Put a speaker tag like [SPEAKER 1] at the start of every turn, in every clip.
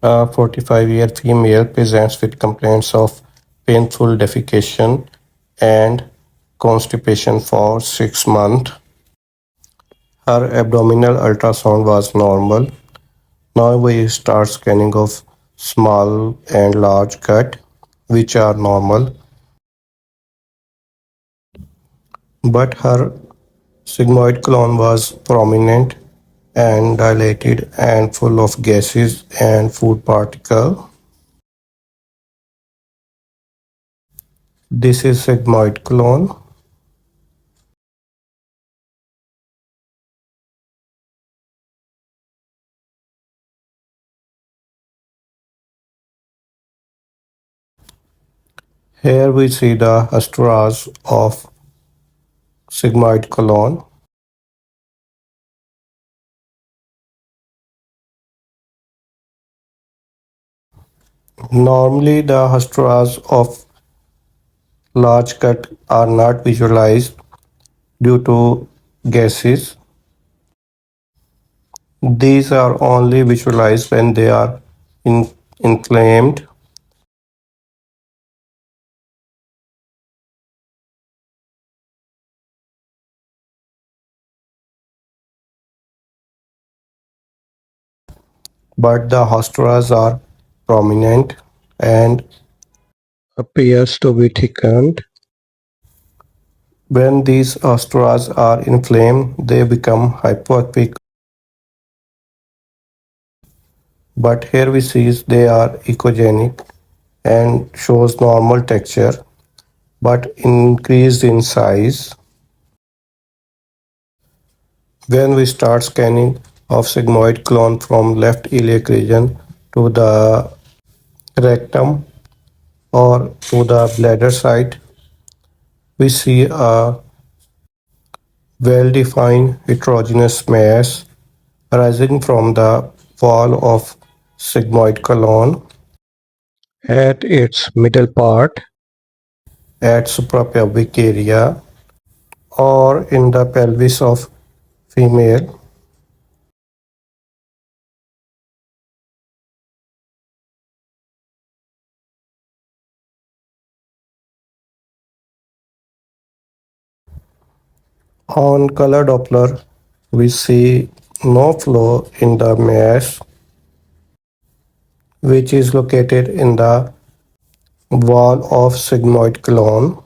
[SPEAKER 1] A 45-year female presents with complaints of painful defecation and constipation for 6 months. Her abdominal ultrasound was normal. Now we start scanning of small and large gut, which are normal, but her sigmoid colon was prominent and dilated and full of gases and food particles. This is sigmoid colon. Here we see the hasturas of sigmoid colon. Normally, the hasturas of large gut are not visualized due to gases. These are only visualized when they are inflamed. But the hasturas are prominent and appears to be thickened. When these hasturas are inflamed, they become hypoepic. But here we see they are echogenic and shows normal texture but increased in size. When we start scanning of sigmoid colon from left iliac region to the rectum or to the bladder side, we see a well-defined heterogeneous mass arising from the wall of sigmoid colon. At its middle part, at suprapubic area, or in the pelvis of female. On color Doppler, we see no flow in the mass, which is located in the wall of sigmoid colon.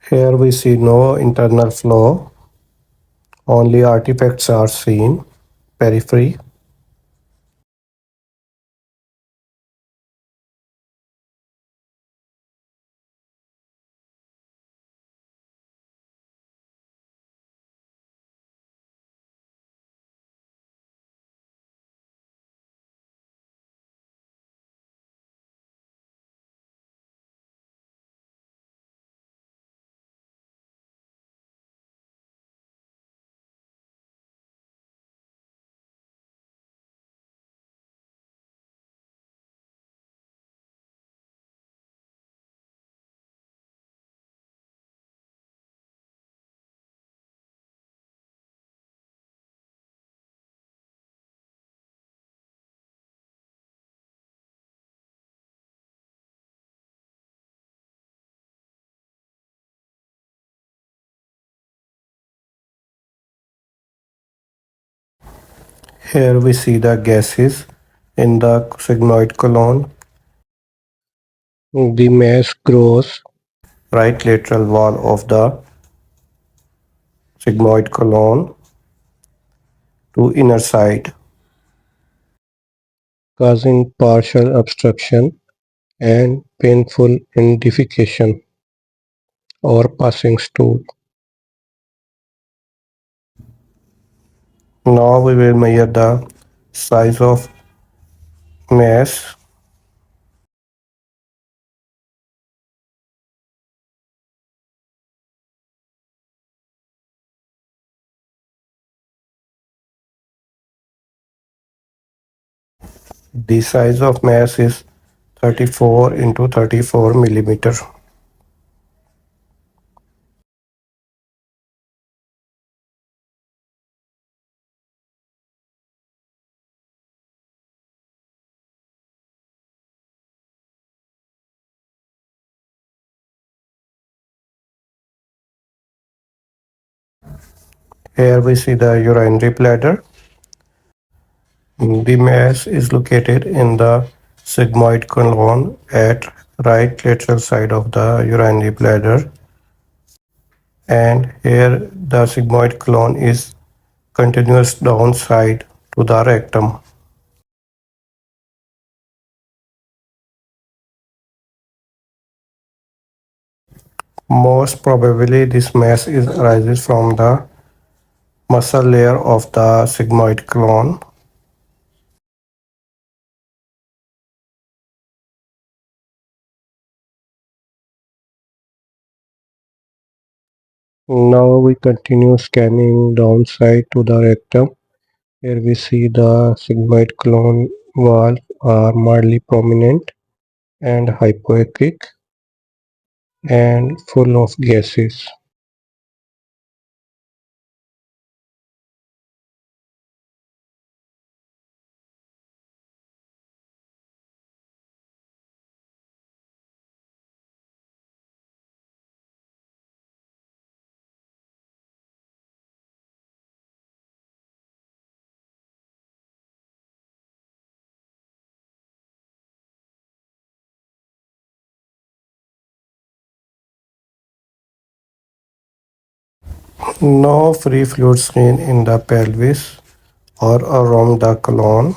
[SPEAKER 1] Here we see no internal flow, only artifacts are seen, periphery. Here we see the gases in the sigmoid colon. The mass grows right lateral wall of the sigmoid colon to inner side, causing partial obstruction and painful defecation or passing stool. Now we will measure the size of mass. The size of mass is 34 into 34 millimeter. Here we see the urinary bladder. The mass is located in the sigmoid colon at right lateral side of the urinary bladder, and here the sigmoid colon is continuous downside to the rectum. Most probably this mass arises from the muscle layer of the sigmoid colon. Now we continue scanning downside to the rectum. Here we see the sigmoid colon walls are mildly prominent and hypoechic and full of gases. No free fluid seen in the pelvis or around the colon.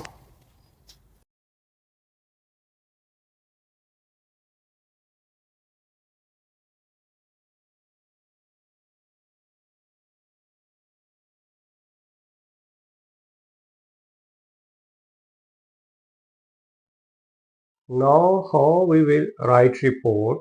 [SPEAKER 1] Now how we will write report.